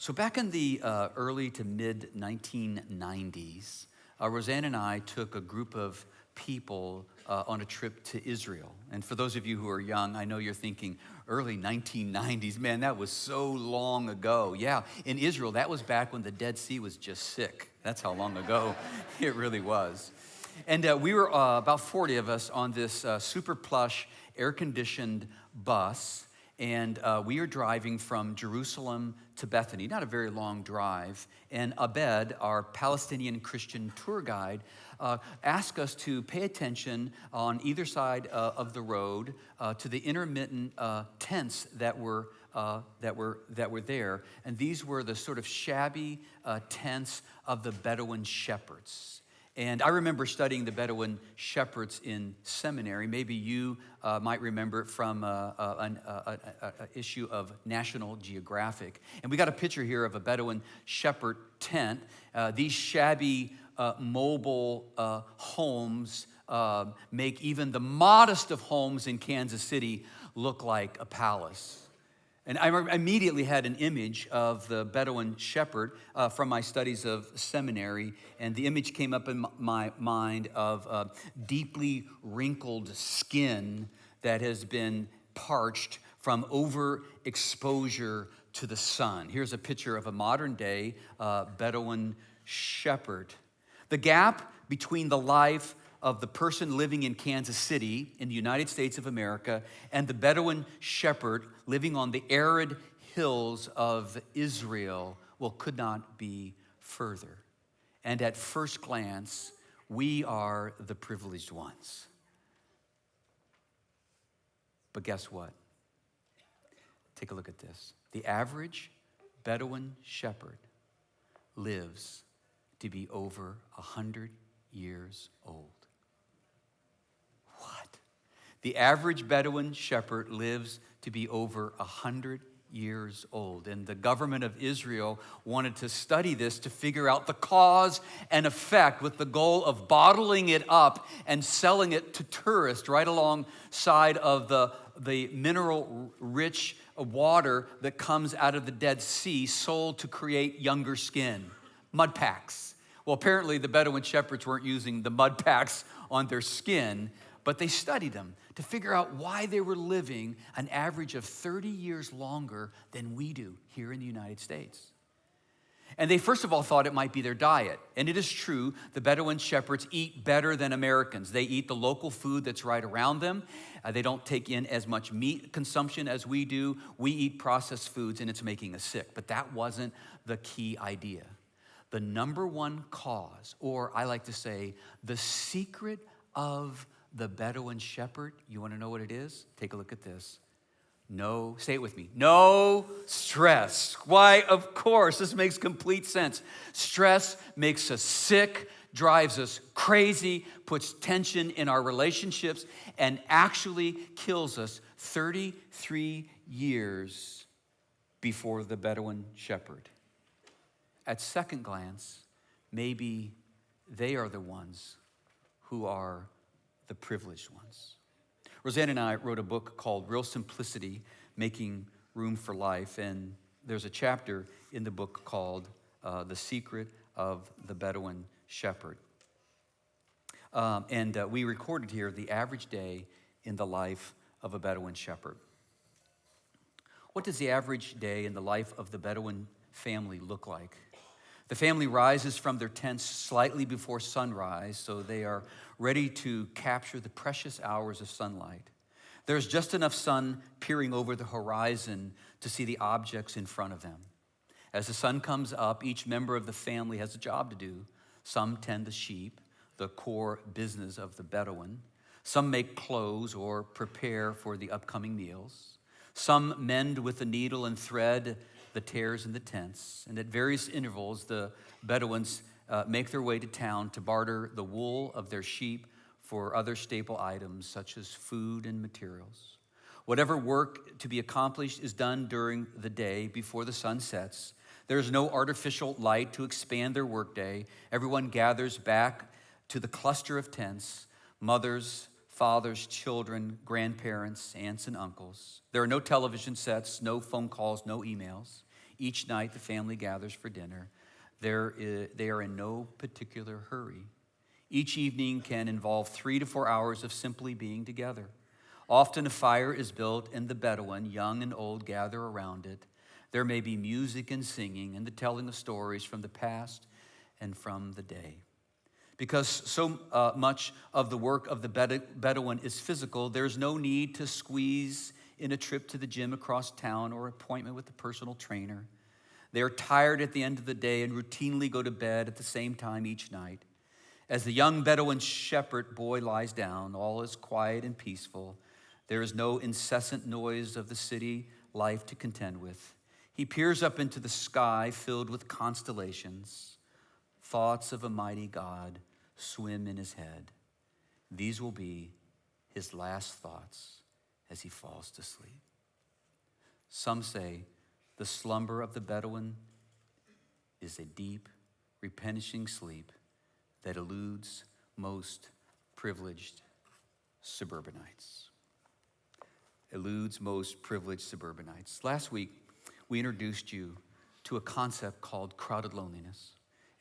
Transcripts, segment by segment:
So back in the early to mid 1990s, Roseanne and I took a group of people on a trip to Israel. And for those of you who are young, I know you're thinking, early 1990s, man, that was so long ago. Yeah, in Israel, that was back when the Dead Sea was just sick. That's how long ago it really was. And we were about 40 of us on this super plush, air-conditioned bus. And we are driving from Jerusalem to Bethany, not a very long drive. And Abed, our Palestinian Christian tour guide, asked us to pay attention on either side of the road to the intermittent tents that were there. And these were the sort of shabby tents of the Bedouin shepherds. And I remember studying the Bedouin shepherds in seminary. Maybe you might remember it from an issue of National Geographic. And we got a picture here of a Bedouin shepherd tent. These shabby mobile homes make even the modest of homes in Kansas City look like a palace. And I immediately had an image of the Bedouin shepherd from my studies of seminary, and the image came up in my mind of deeply wrinkled skin that has been parched from overexposure to the sun. Here's a picture of a modern-day Bedouin shepherd. The gap between the life of the person living in Kansas City in the United States of America and the Bedouin shepherd living on the arid hills of Israel, well, could not be further. And at first glance, we are the privileged ones. But guess what? Take a look at this. The average Bedouin shepherd lives to be over 100 years old. What? The average Bedouin shepherd lives to be over 100 years old. And the government of Israel wanted to study this to figure out the cause and effect with the goal of bottling it up and selling it to tourists right alongside of the mineral-rich water that comes out of the Dead Sea, sold to create younger skin, mud packs. Well, apparently the Bedouin shepherds weren't using the mud packs on their skin, but they studied them to figure out why they were living an average of 30 years longer than we do here in the United States. And they first of all thought it might be their diet. And it is true, the Bedouin shepherds eat better than Americans. They eat the local food that's right around them. They don't take in as much meat consumption as we do. We eat processed foods and it's making us sick. But that wasn't the key idea. The number one cause, or I like to say, the secret of the Bedouin shepherd, you want to know what it is? Take a look at this. No, say it with me. No stress. Why, of course, this makes complete sense. Stress makes us sick, drives us crazy, puts tension in our relationships, and actually kills us 33 years before the Bedouin shepherd. At second glance, maybe they are the ones who are the privileged ones. Roseanne and I wrote a book called Real Simplicity, Making Room for Life, and there's a chapter in the book called The Secret of the Bedouin Shepherd. And we recorded here the average day in the life of a Bedouin shepherd. What does the average day in the life of the Bedouin family look like? The family rises from their tents slightly before sunrise, so they are ready to capture the precious hours of sunlight. There's just enough sun peering over the horizon to see the objects in front of them. As the sun comes up, each member of the family has a job to do. Some tend the sheep, the core business of the Bedouin. Some make clothes or prepare for the upcoming meals. Some mend with the needle and thread the tears in the tents, and at various intervals, the Bedouins make their way to town to barter the wool of their sheep for other staple items such as food and materials. Whatever work to be accomplished is done during the day before the sun sets. There is no artificial light to expand their workday. Everyone gathers back to the cluster of tents, mothers, fathers, children, grandparents, aunts, and uncles. There are no television sets, no phone calls, no emails. Each night the family gathers for dinner. They are in no particular hurry. Each evening can involve 3 to 4 hours of simply being together. Often a fire is built and the Bedouin, young and old, gather around it. There may be music and singing and the telling of stories from the past and from the day. Because so much of the work of the Bedouin is physical, there's no need to squeeze in a trip to the gym across town or appointment with a personal trainer. They are tired at the end of the day and routinely go to bed at the same time each night. As the young Bedouin shepherd boy lies down, all is quiet and peaceful. There is no incessant noise of the city life to contend with. He peers up into the sky filled with constellations. Thoughts of a mighty God swim in his head. These will be his last thoughts as he falls to sleep. Some say the slumber of the Bedouin is a deep, replenishing sleep that eludes most privileged suburbanites. Eludes most privileged suburbanites. Last week, we introduced you to a concept called crowded loneliness.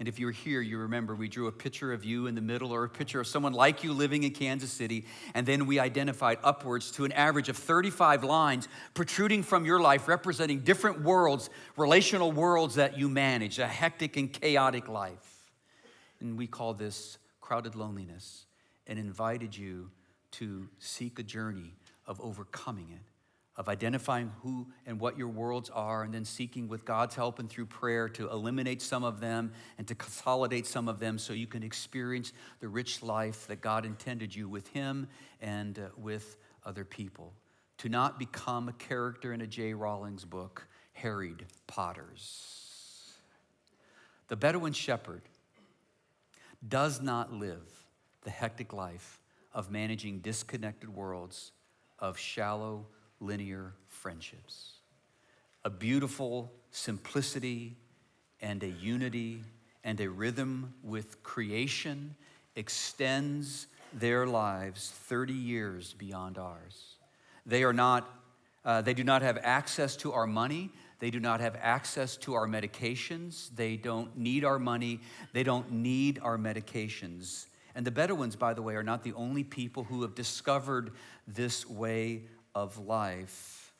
And if you were here, you remember we drew a picture of you in the middle or a picture of someone like you living in Kansas City. And then we identified upwards to an average of 35 lines protruding from your life, representing different worlds, relational worlds that you manage, a hectic and chaotic life. And we call this crowded loneliness and invited you to seek a journey of overcoming it, of identifying who and what your worlds are, and then seeking with God's help and through prayer to eliminate some of them and to consolidate some of them so you can experience the rich life that God intended you with Him and with other people. To not become a character in a J. Rawlings book, Harried Potters. The Bedouin shepherd does not live the hectic life of managing disconnected worlds of shallow, linear friendships. A beautiful simplicity and a unity and a rhythm with creation extends their lives 30 years beyond ours. They do not have access to our money. They do not have access to our medications. They don't need our money. They don't need our medications. And the Bedouins, by the way, are not the only people who have discovered this way of life,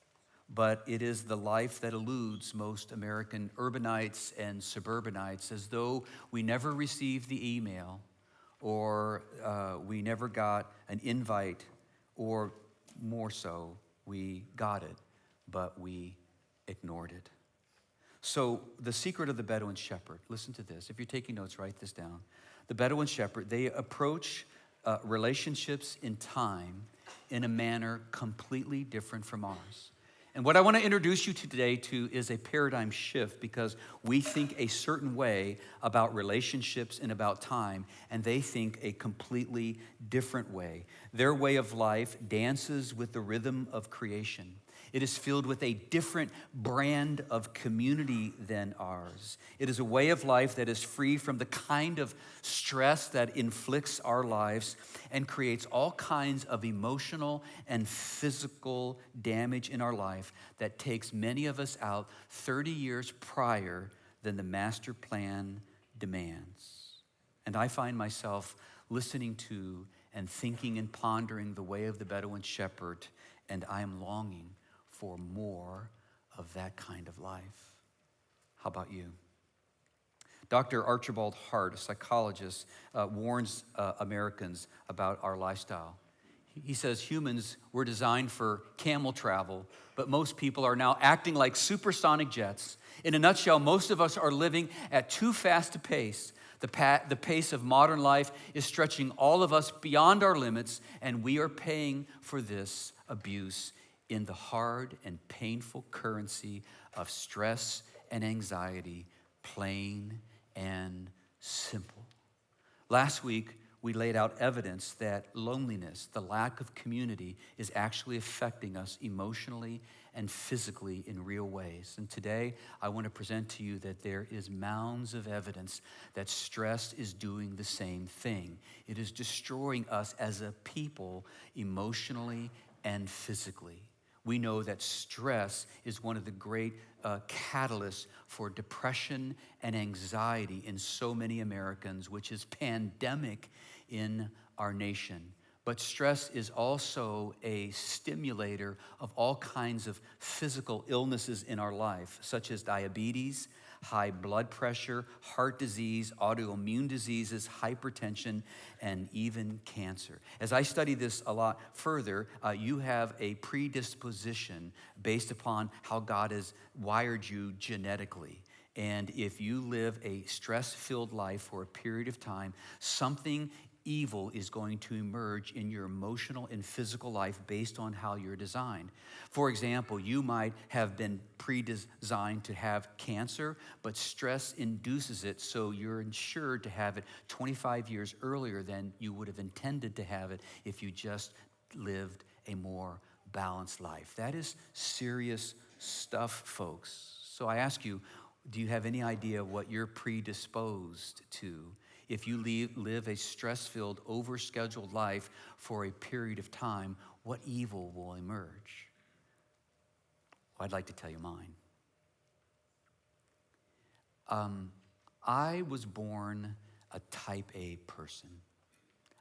but it is the life that eludes most American urbanites and suburbanites, as though we never received the email or we never got an invite, or more so, we got it, but we ignored it. So the secret of the Bedouin shepherd, listen to this. If you're taking notes, write this down. The Bedouin shepherd, they approach relationships in time in a manner completely different from ours. And what I want to introduce you to today to is a paradigm shift, because we think a certain way about relationships and about time, and they think a completely different way. Their way of life dances with the rhythm of creation. It is filled with a different brand of community than ours. It is a way of life that is free from the kind of stress that inflicts our lives and creates all kinds of emotional and physical damage in our life that takes many of us out 30 years prior than the master plan demands. And I find myself listening to and thinking and pondering the way of the Bedouin shepherd, and I am longing for more of that kind of life. How about you? Dr. Archibald Hart, a psychologist, warns Americans about our lifestyle. He says humans were designed for camel travel, but most people are now acting like supersonic jets. In a nutshell, most of us are living at too fast a pace. The pace of modern life is stretching all of us beyond our limits, and we are paying for this abuse in the hard and painful currency of stress and anxiety, plain and simple. Last week, we laid out evidence that loneliness, the lack of community, is actually affecting us emotionally and physically in real ways. And today, I want to present to you that there is mounds of evidence that stress is doing the same thing. It is destroying us as a people emotionally and physically. we know that stress is one of the great catalysts for depression and anxiety in so many Americans, which is pandemic in our nation. But stress is also a stimulator of all kinds of physical illnesses in our life, such as diabetes, high blood pressure, heart disease, autoimmune diseases, hypertension, and even cancer. As I study this a lot further, you have a predisposition based upon how God has wired you genetically. And if you live a stress-filled life for a period of time, something evil is going to emerge in your emotional and physical life based on how you're designed. For example, you might have been pre-designed to have cancer, but stress induces it, so you're insured to have it 25 years earlier than you would have intended to have it if you just lived a more balanced life. That is serious stuff, folks. So I ask you, do you have any idea what you're predisposed to? If you live a stress-filled, overscheduled life for a period of time, what evil will emerge? Well, I'd like to tell you mine. I was born a type A person.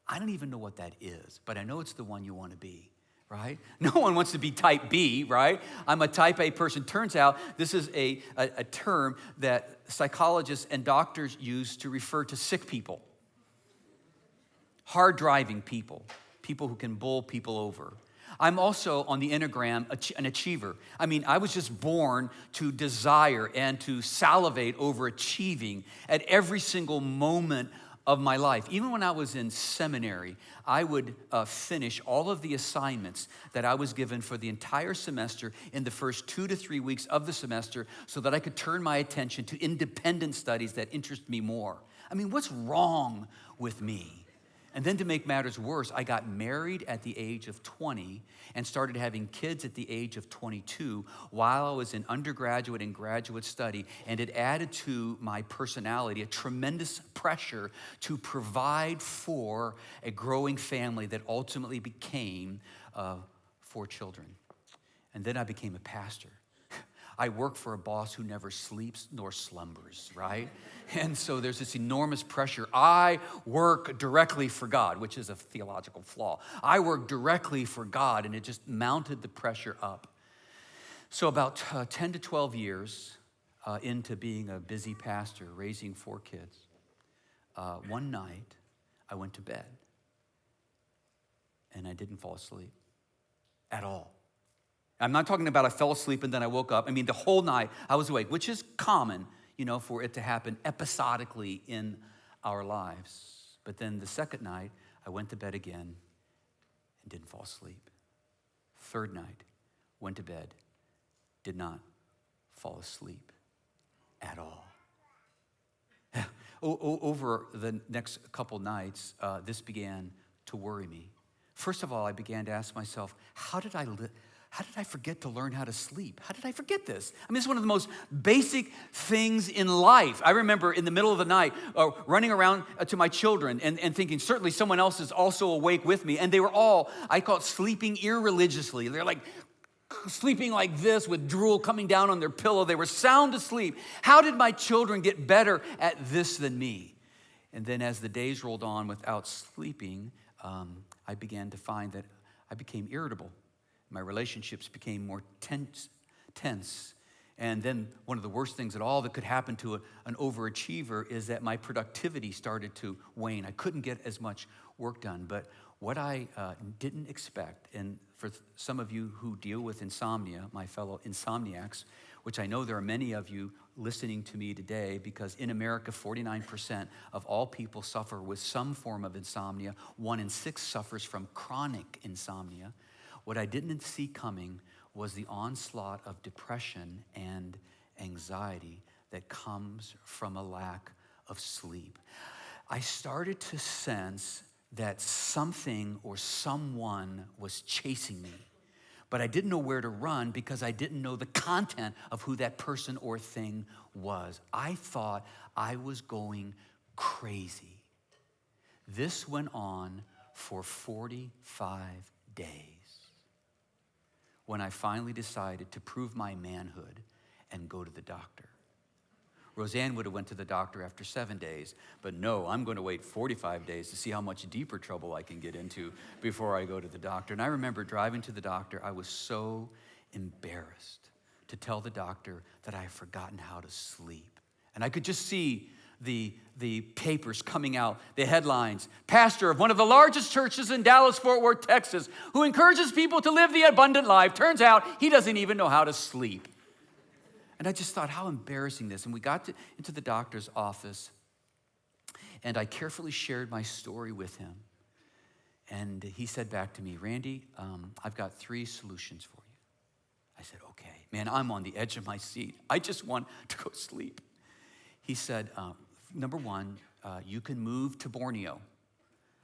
I don't even know what that is, but I know it's the one you want to be, right? No one wants to be type B, right? I'm a type A person. Turns out this is a term that psychologists and doctors use to refer to sick people, hard-driving people, people who can bowl people over. I'm also on the Enneagram an achiever. I mean, I was just born to desire and to salivate over achieving at every single moment of my life. Even when I was in seminary, I would finish all of the assignments that I was given for the entire semester in the first 2 to 3 weeks of the semester so that I could turn my attention to independent studies that interest me more. I mean, what's wrong with me? And then to make matters worse, I got married at the age of 20 and started having kids at the age of 22 while I was in undergraduate and graduate study. And it added to my personality a tremendous pressure to provide for a growing family that ultimately became 4 children. And then I became a pastor. I work for a boss who never sleeps nor slumbers, right? And so there's this enormous pressure. I work directly for God, which is a theological flaw. I work directly for God, and it just mounted the pressure up. So about 10 to 12 years into being a busy pastor, raising 4 kids, one night I went to bed, and I didn't fall asleep at all. I'm not talking about I fell asleep and then I woke up. I mean, the whole night I was awake, which is common, for it to happen episodically in our lives. But then the second night, I went to bed again and didn't fall asleep. Third night, went to bed, did not fall asleep at all. Over the next couple nights, this began to worry me. First of all, I began to ask myself, how did I forget to learn how to sleep? How did I forget this? I mean, it's one of the most basic things in life. I remember in the middle of the night running around to my children and thinking, certainly someone else is also awake with me. And they were all, I call it sleeping irreligiously. They're like sleeping like this with drool coming down on their pillow. They were sound asleep. How did my children get better at this than me? And then as the days rolled on without sleeping, I began to find that I became irritable. My relationships became more tense. And then one of the worst things at all that could happen to an overachiever is that my productivity started to wane. I couldn't get as much work done. But what I didn't expect, and for some of you who deal with insomnia, my fellow insomniacs, which I know there are many of you listening to me today, because in America, 49% of all people suffer with some form of insomnia. 1 in 6 suffers from chronic insomnia. What I didn't see coming was the onslaught of depression and anxiety that comes from a lack of sleep. I started to sense that something or someone was chasing me, but I didn't know where to run because I didn't know the content of who that person or thing was. I thought I was going crazy. This went on for 45 days. when I finally decided to prove my manhood and go to the doctor. Roseanne would have went to the doctor after 7 days, but no, I'm going to wait 45 days to see how much deeper trouble I can get into before I go to the doctor. And I remember driving to the doctor, I was so embarrassed to tell the doctor that I had forgotten how to sleep. And I could just see the papers coming out, the headlines. Pastor of one of the largest churches in Dallas-Fort Worth, Texas, who encourages people to live the abundant life. Turns out he doesn't even know how to sleep. And I just thought, how embarrassing this. And we got into the doctor's office, and I carefully shared my story with him. And he said back to me, Randy, I've got 3 solutions for you. I said, okay. Man, I'm on the edge of my seat. I just want to go sleep. He said, number 1, you can move to Borneo.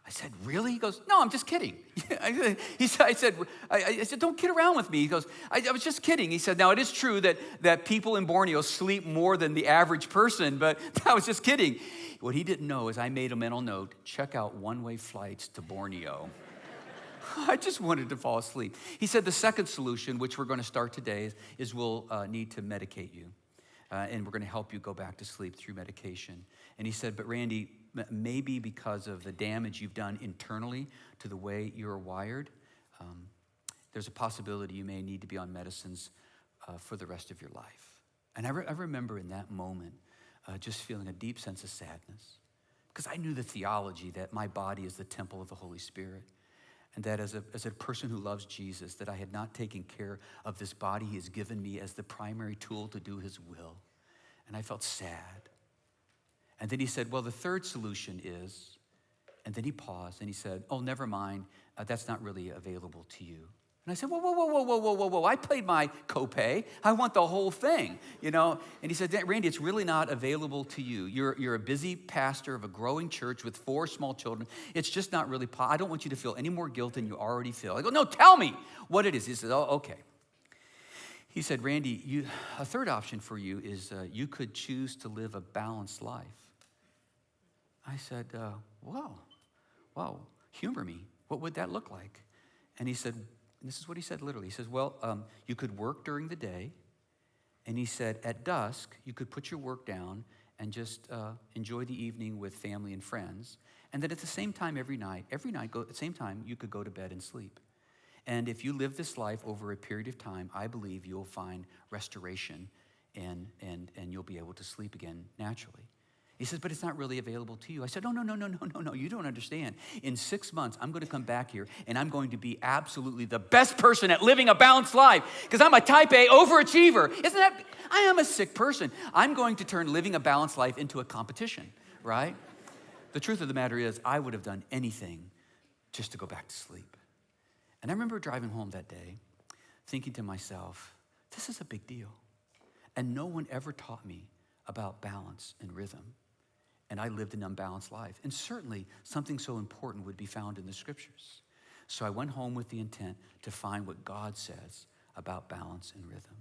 I said, really? He goes, no, I'm just kidding. I said, don't kid around with me. He goes, I was just kidding. He said, now it is true that people in Borneo sleep more than the average person, but I was just kidding. What he didn't know is I made a mental note, check out one-way flights to Borneo. I just wanted to fall asleep. He said the second solution, which we're going to start today, is we'll need to medicate you. And we're going to help you go back to sleep through medication. And he said, but Randy, maybe because of the damage you've done internally to the way you're wired, there's a possibility you may need to be on medicines for the rest of your life. And I remember in that moment just feeling a deep sense of sadness, because I knew the theology that my body is the temple of the Holy Spirit, and that as a person who loves Jesus, that I had not taken care of this body he has given me as the primary tool to do his will. And I felt sad. And then he said, well, the third solution is, and then he paused and he said, oh, never mind, that's not really available to you. And I said, whoa, I paid my copay. I want the whole thing, you know? And he said, Randy, it's really not available to you. You're a busy pastor of a growing church with 4 small children. It's just not really, I don't want you to feel any more guilt than you already feel. I go, no, tell me what it is. He said, oh, okay. He said, Randy, a third option for you is you could choose to live a balanced life. I said, wow, humor me. What would that look like? And he said, this is what he said literally. He says, well, you could work during the day. And he said, at dusk, you could put your work down and just enjoy the evening with family and friends. And then at the same time every night, at the same time, you could go to bed and sleep. And if you live this life over a period of time, I believe you'll find restoration and you'll be able to sleep again naturally. He says, but it's not really available to you. I said, no, you don't understand. In 6 months, I'm going to come back here, and I'm going to be absolutely the best person at living a balanced life, because I'm a type A overachiever. I am a sick person. I'm going to turn living a balanced life into a competition, right? The truth of the matter is, I would have done anything just to go back to sleep. And I remember driving home that day, thinking to myself, this is a big deal. And no one ever taught me about balance and rhythm. And I lived an unbalanced life. And certainly something so important would be found in the scriptures. So I went home with the intent to find what God says about balance and rhythm.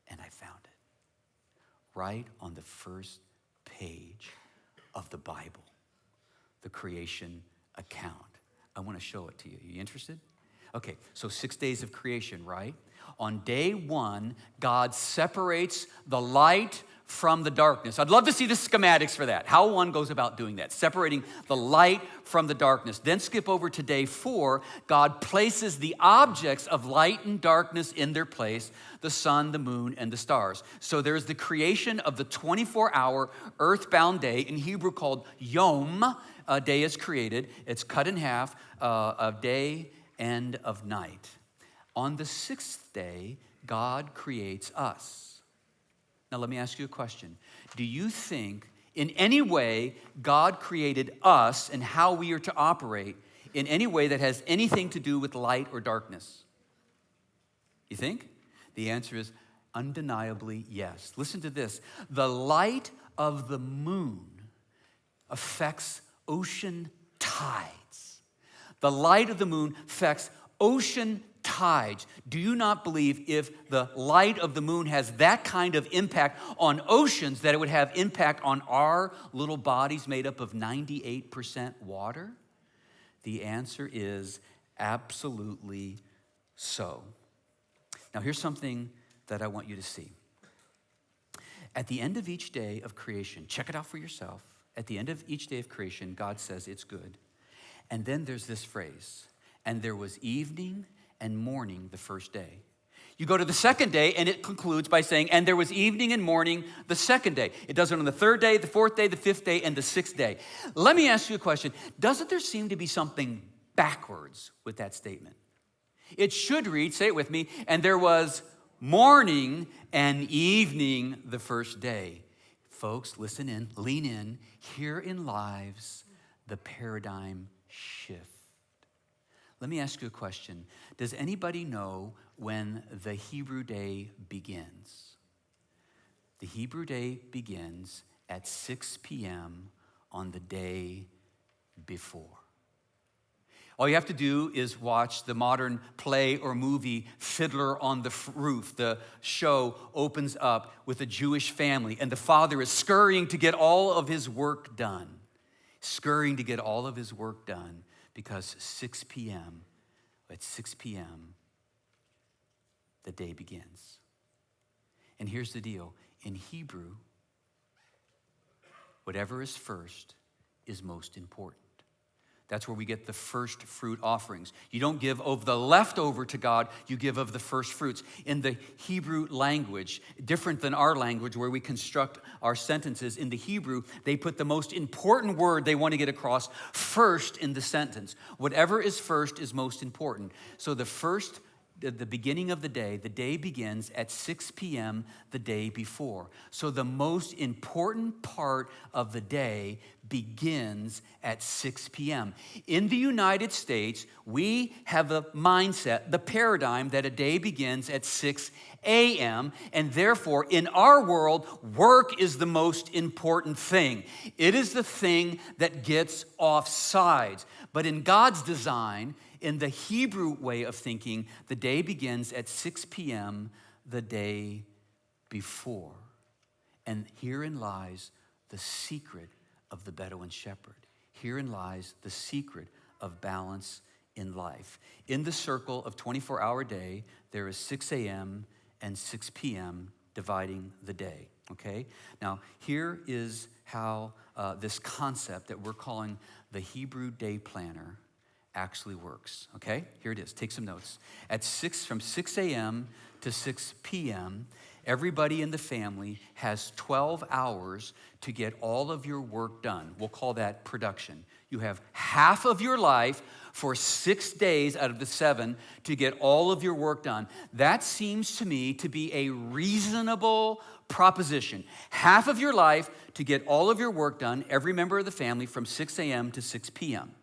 And I found it right on the first page of the Bible, the creation account. I want to show it to you. You interested? Okay, so 6 days of creation, right? On day 1, God separates the light from the darkness. I'd love to see the schematics for that, how one goes about doing that, separating the light from the darkness. Then skip over to day 4. God places the objects of light and darkness in their place, the sun, the moon, and the stars. So there's the creation of the 24-hour earthbound day, in Hebrew called Yom. A day is created. It's cut in half, of day and of night. On the 6th day, God creates us. Now, let me ask you a question. Do you think in any way God created us and how we are to operate in any way that has anything to do with light or darkness? You think? The answer is undeniably yes. Listen to this. The light of the moon affects ocean tides. The light of the moon affects ocean tides. Do you not believe if the light of the moon has that kind of impact on oceans that it would have impact on our little bodies made up of 98% water? The answer is absolutely so. Now, here's something that I want you to see. At the end of each day of creation, check it out for yourself. At the end of each day of creation, God says it's good. And then there's this phrase, and there was evening and morning the first day. You go to the second day, and it concludes by saying, and there was evening and morning the second day. It does it on the third day, the fourth day, the fifth day, and the sixth day. Let me ask you a question. Doesn't there seem to be something backwards with that statement? It should read, say it with me, and there was morning and evening the first day. Folks, listen in, lean in. Herein lies the paradigm shift. Let me ask you a question. Does anybody know when the Hebrew day begins? The Hebrew day begins at 6 p.m. on the day before. All you have to do is watch the modern play or movie Fiddler on the Roof. The show opens up with a Jewish family, and the father is scurrying to get all of his work done. Scurrying to get all of his work done because 6 p.m., at 6 p.m., the day begins. And here's the deal. In Hebrew, whatever is first is most important. That's where we get the first fruit offerings. You don't give of the leftover to God, you give of the first fruits. In the Hebrew language, different than our language where we construct our sentences, in the Hebrew, they put the most important word they want to get across first in the sentence. Whatever is first is most important. So the beginning of the day begins at 6 p.m. the day before. So the most important part of the day begins at 6 p.m. In the United States, we have a mindset, the paradigm that a day begins at 6 a.m. And therefore, in our world, work is the most important thing. It is the thing that gets off sides. But in God's design, in the Hebrew way of thinking, the day begins at 6 p.m. the day before. And herein lies the secret of the Bedouin shepherd. Herein lies the secret of balance in life. In the circle of 24-hour day, there is 6 a.m. and 6 p.m. dividing the day, okay? Now, here is how this concept that we're calling the Hebrew day planner actually works, okay? Here it is. Take some notes. From 6 a.m. to 6 p.m., everybody in the family has 12 hours to get all of your work done. We'll call that production. You have half of your life for 6 days out of the 7 to get all of your work done. That seems to me to be a reasonable proposition. Half of your life to get all of your work done, every member of the family, from 6 a.m. to 6 p.m.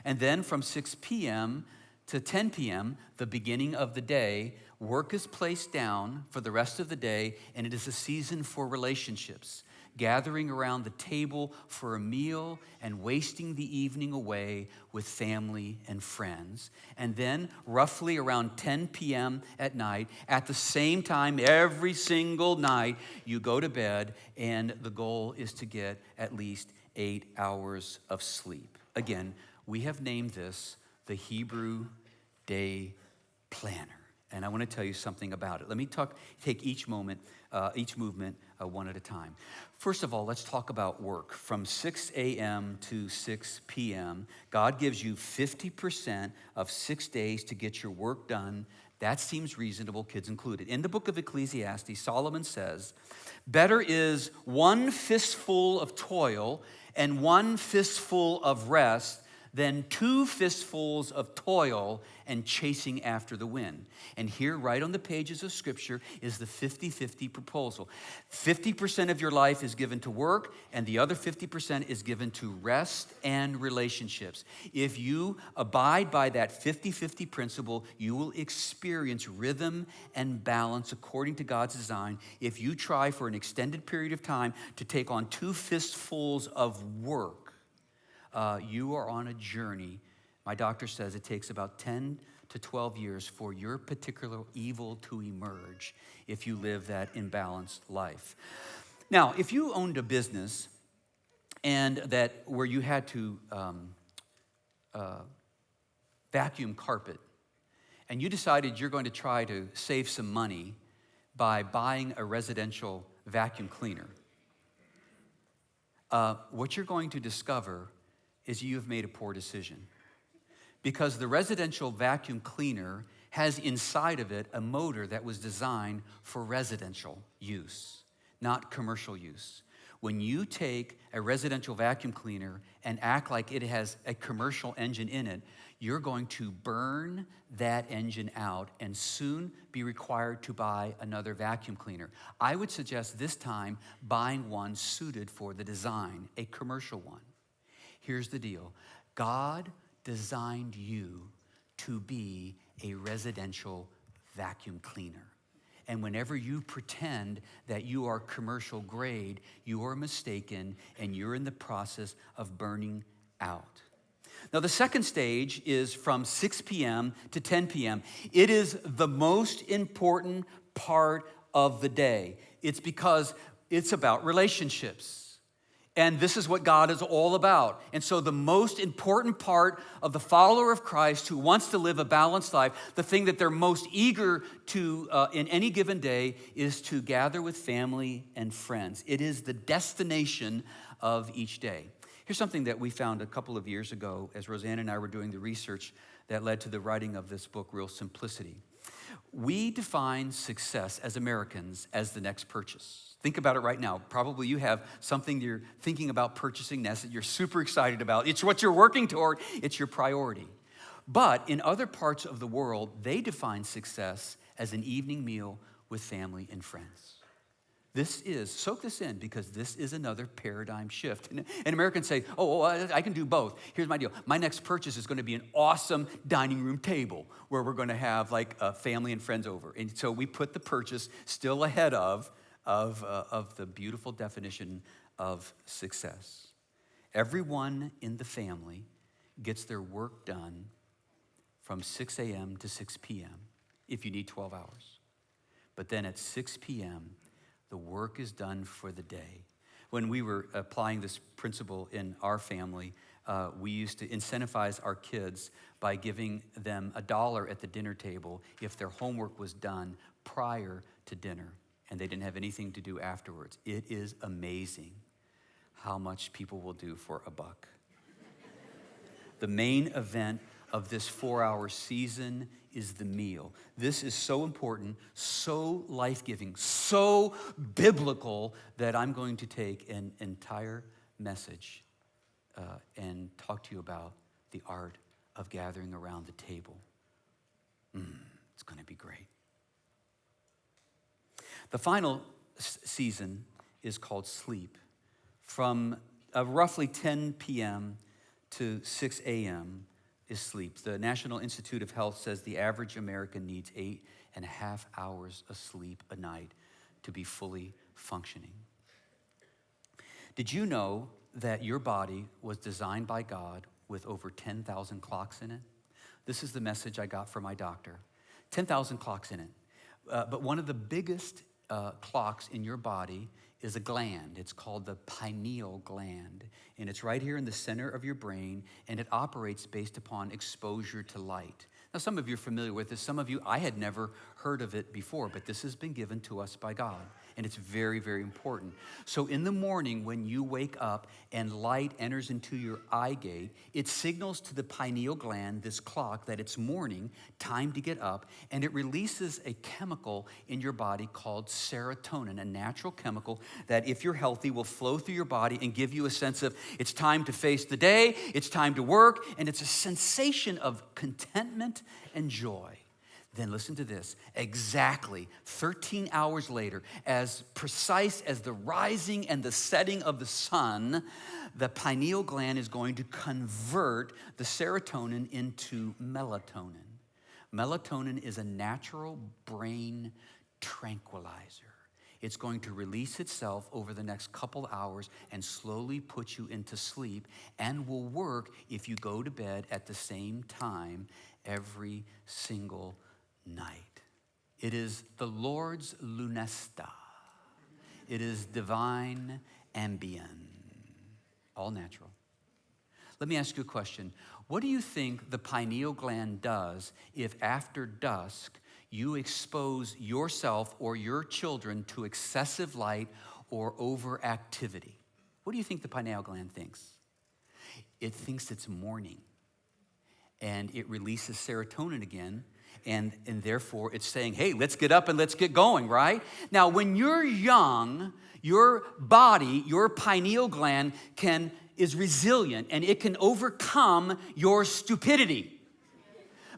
And then from 6 p.m. to 10 p.m., the beginning of the day, work is placed down for the rest of the day, and it is a season for relationships, gathering around the table for a meal and wasting the evening away with family and friends. And then roughly around 10 p.m. at night, at the same time every single night, you go to bed, and the goal is to get at least 8 hours of sleep. Again, we have named this the Hebrew Day Planner. And I want to tell you something about it. Let me take each movement one at a time. First of all, let's talk about work. From 6 a.m. to 6 p.m., God gives you 50% of 6 days to get your work done. That seems reasonable, kids included. In the book of Ecclesiastes, Solomon says, better is one fistful of toil and one fistful of rest than 2 fistfuls of toil and chasing after the wind. And here, right on the pages of Scripture, is the 50-50 proposal. 50% of your life is given to work, and the other 50% is given to rest and relationships. If you abide by that 50-50 principle, you will experience rhythm and balance according to God's design. If you try for an extended period of time to take on 2 fistfuls of work, you are on a journey. My doctor says it takes about 10 to 12 years for your particular evil to emerge if you live that imbalanced life. Now, if you owned a business and where you had to vacuum carpet, and you decided you're going to try to save some money by buying a residential vacuum cleaner, what you're going to discover is you have made a poor decision. Because the residential vacuum cleaner has inside of it a motor that was designed for residential use, not commercial use. When you take a residential vacuum cleaner and act like it has a commercial engine in it, you're going to burn that engine out and soon be required to buy another vacuum cleaner. I would suggest this time buying one suited for the design, a commercial one. Here's the deal. God designed you to be a residential vacuum cleaner. And whenever you pretend that you are commercial grade, you are mistaken and you're in the process of burning out. Now, the second stage is from 6 p.m. to 10 p.m. It is the most important part of the day. It's because it's about relationships. And this is what God is all about. And so the most important part of the follower of Christ who wants to live a balanced life, the thing that they're most eager to in any given day is to gather with family and friends. It is the destination of each day. Here's something that we found a couple of years ago as Roseanne and I were doing the research that led to the writing of this book, Real Simplicity. We define success as Americans as the next purchase. Think about it right now. Probably you have something you're thinking about purchasing next that you're super excited about. It's what you're working toward. It's your priority. But in other parts of the world, they define success as an evening meal with family and friends. Soak this in, because this is another paradigm shift. And Americans say, I can do both. Here's my deal. My next purchase is going to be an awesome dining room table where we're going to have like family and friends over. And so we put the purchase still ahead of the beautiful definition of success. Everyone in the family gets their work done from 6 a.m. to 6 p.m. if you need 12 hours. But then at 6 p.m., the work is done for the day. When we were applying this principle in our family, we used to incentivize our kids by giving them $1 at the dinner table if their homework was done prior to dinner and they didn't have anything to do afterwards. It is amazing how much people will do for $1. The main event of this 4-hour season is the meal. This is so important, so life-giving, so biblical that I'm going to take an entire message and talk to you about the art of gathering around the table. It's going to be great. The final season is called sleep. From roughly 10 p.m. to 6 a.m. is sleep. The National Institute of Health says the average American needs 8.5 hours of sleep a night to be fully functioning. Did you know that your body was designed by God with over 10,000 clocks in it? This is the message I got from my doctor. 10,000 clocks in it. But one of the biggest clocks in your body is a gland. It's called the pineal gland, and it's right here in the center of your brain, and it operates based upon exposure to light. Now, some of you are familiar with this. Some of you, I had never heard of it before, but this has been given to us by God, and it's very, very important. So in the morning when you wake up and light enters into your eye gate, it signals to the pineal gland, this clock, that it's morning, time to get up, and it releases a chemical in your body called serotonin, a natural chemical that, if you're healthy, will flow through your body and give you a sense of it's time to face the day, it's time to work, and it's a sensation of contentment and joy. Then listen to this. Exactly 13 hours later, as precise as the rising and the setting of the sun, the pineal gland is going to convert the serotonin into melatonin. Melatonin is a natural brain tranquilizer. It's going to release itself over the next couple hours and slowly put you into sleep, and will work if you go to bed at the same time every single night. It is the Lord's lunesta. It is divine Ambien, all natural. Let me ask you a question. What do you think the pineal gland does if after dusk you expose yourself or your children to excessive light or overactivity? What do you think the pineal gland thinks? It thinks it's morning, and it releases serotonin again, and therefore it's saying, hey, let's get up and let's get going, right? Now, when you're young, your body, your pineal gland is resilient, and it can overcome your stupidity.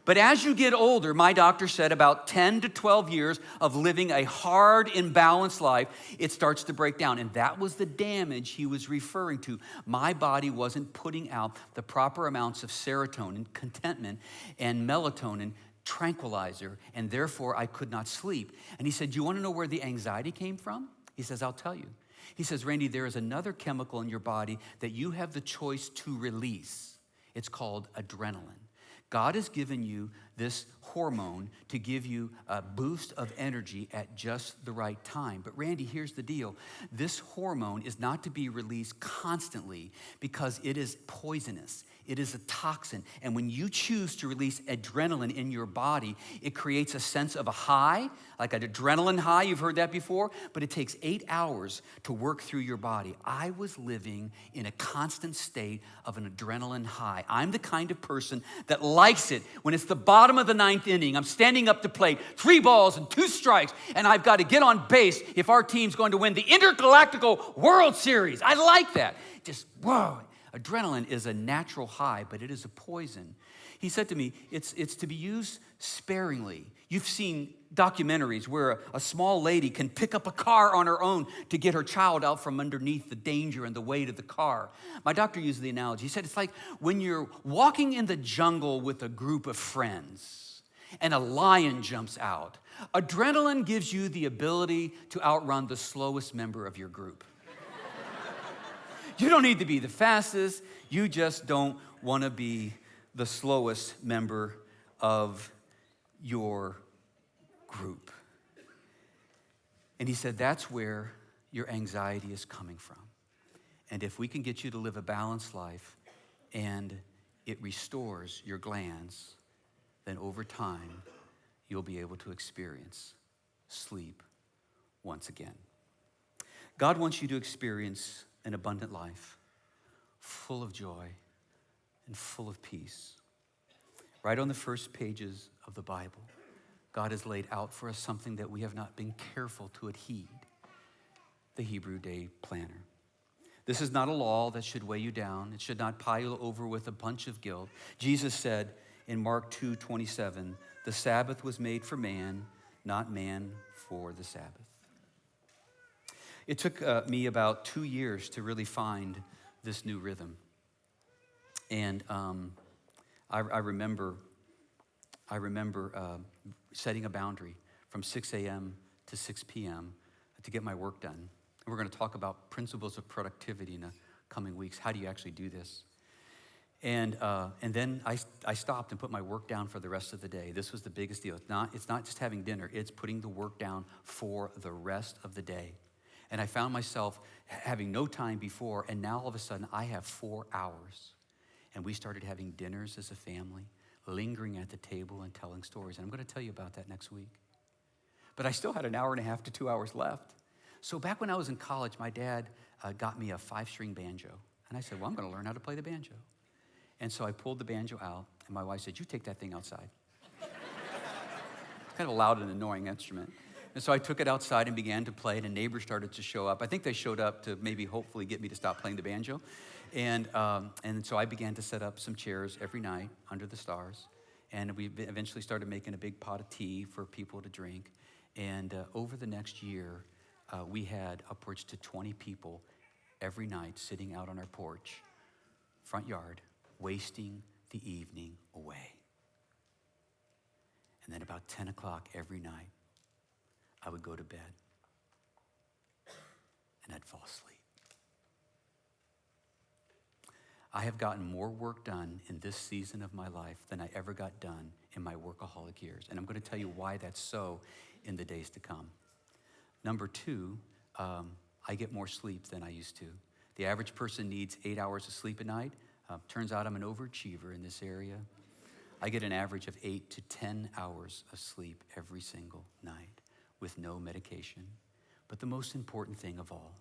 But as you get older, my doctor said about 10 to 12 years of living a hard, imbalanced life, it starts to break down. And that was the damage he was referring to. My body wasn't putting out the proper amounts of serotonin, contentment, and melatonin, tranquilizer, and therefore I could not sleep. And he said, do you want to know where the anxiety came from? He says, I'll tell you. He says, Randy, there is another chemical in your body that you have the choice to release. It's called adrenaline. God has given you this hormone to give you a boost of energy at just the right time. But Randy, here's the deal. This hormone is not to be released constantly because it is poisonous. It is a toxin. And when you choose to release adrenaline in your body, it creates a sense of a high, like an adrenaline high. You've heard that before, but it takes 8 hours to work through your body. I was living in a constant state of an adrenaline high. I'm the kind of person that likes it when it's the bottom of the ninth inning. I'm standing up to plate, 3 balls and 2 strikes, and I've got to get on base if our team's going to win the Intergalactical World Series. I like that. Just, whoa. Adrenaline is a natural high, but it is a poison. He said to me, it's to be used sparingly. You've seen documentaries where a small lady can pick up a car on her own to get her child out from underneath the danger and the weight of the car. My doctor used the analogy. He said it's like when you're walking in the jungle with a group of friends and a lion jumps out. Adrenaline gives you the ability to outrun the slowest member of your group. You don't need to be the fastest. You just don't want to be the slowest member of your group. And he said, that's where your anxiety is coming from. And if we can get you to live a balanced life and it restores your glands, then over time, you'll be able to experience sleep once again. God wants you to experience an abundant life, full of joy and full of peace. Right on the first pages of the Bible, God has laid out for us something that we have not been careful to heed, the Hebrew Day Planner. This is not a law that should weigh you down. It should not pile over with a bunch of guilt. Jesus said in Mark 2:27, the Sabbath was made for man, not man for the Sabbath. It took me about 2 years to really find this new rhythm. And I remember setting a boundary from 6 a.m. to 6 p.m. to get my work done. And we're going to talk about principles of productivity in the coming weeks. How do you actually do this? And then I stopped and put my work down for the rest of the day. This was the biggest deal. It's not just having dinner. It's putting the work down for the rest of the day. And I found myself having no time before, and now all of a sudden I have 4 hours. And we started having dinners as a family, lingering at the table and telling stories. And I'm going to tell you about that next week. But I still had an hour and a half to 2 hours left. So back when I was in college, my dad got me a 5-string banjo. And I said, well, I'm going to learn how to play the banjo. And so I pulled the banjo out, and my wife said, you take that thing outside. It's kind of a loud and annoying instrument. And so I took it outside and began to play, and a neighbor started to show up. I think they showed up to maybe hopefully get me to stop playing the banjo. And so I began to set up some chairs every night under the stars. And we eventually started making a big pot of tea for people to drink. And over the next year, we had upwards to 20 people every night sitting out on our porch, front yard, wasting the evening away. And then about 10 o'clock every night, I would go to bed and I'd fall asleep. I have gotten more work done in this season of my life than I ever got done in my workaholic years. And I'm going to tell you why that's so in the days to come. Number 2, I get more sleep than I used to. The average person needs 8 hours of sleep a night. Turns out I'm an overachiever in this area. I get an average of 8 to 10 hours of sleep every single night with no medication. But the most important thing of all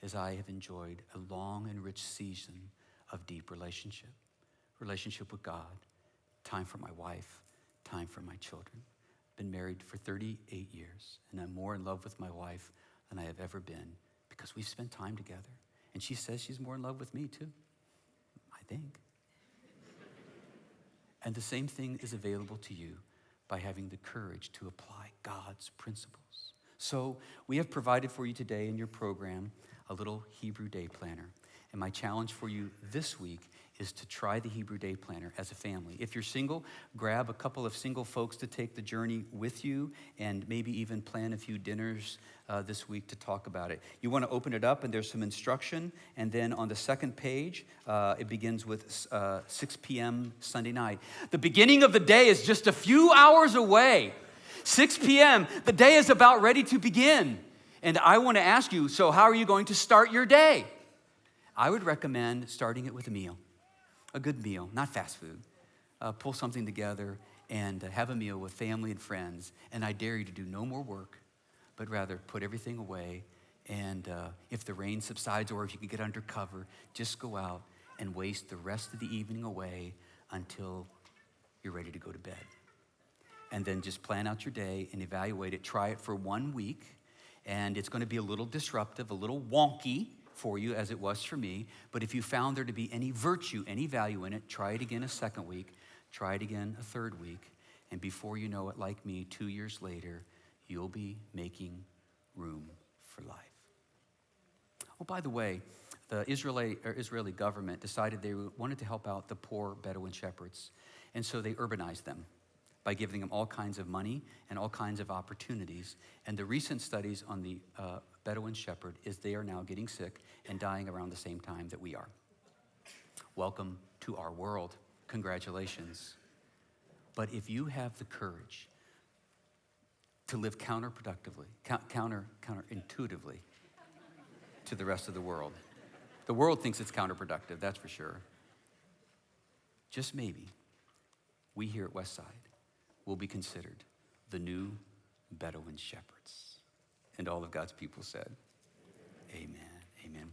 is I have enjoyed a long and rich season of deep relationship with God, time for my wife, time for my children. Been married for 38 years, and I'm more in love with my wife than I have ever been because we've spent time together. And she says she's more in love with me too, I think. And the same thing is available to you by having the courage to apply God's principles. So we have provided for you today in your program a little Hebrew Day Planner. And my challenge for you this week is to try the Hebrew Day Planner as a family. If you're single, grab a couple of single folks to take the journey with you and maybe even plan a few dinners this week to talk about it. You want to open it up and there's some instruction. And then on the second page, it begins with 6 p.m. Sunday night. The beginning of the day is just a few hours away. 6 p.m., the day is about ready to begin. And I want to ask you, so how are you going to start your day? I would recommend starting it with a meal, a good meal, not fast food. Pull something together and have a meal with family and friends. And I dare you to do no more work, but rather put everything away. And if the rain subsides or if you can get under cover, just go out and waste the rest of the evening away until you're ready to go to bed. And then just plan out your day and evaluate it. Try it for 1 week. And it's going to be a little disruptive, a little wonky for you as it was for me. But if you found there to be any virtue, any value in it, try it again a second week. Try it again a third week. And before you know it, like me, 2 years later, you'll be making room for life. Oh, by the way, the Israeli government decided they wanted to help out the poor Bedouin shepherds. And so they urbanized them by giving them all kinds of money and all kinds of opportunities. And the recent studies on the Bedouin shepherd is they are now getting sick and dying around the same time that we are. Welcome to our world. Congratulations. But if you have the courage to live counterintuitively to the rest of the world thinks it's counterproductive, that's for sure. Just maybe, we here at Westside will be considered the new Bedouin shepherds. And all of God's people said, amen, amen.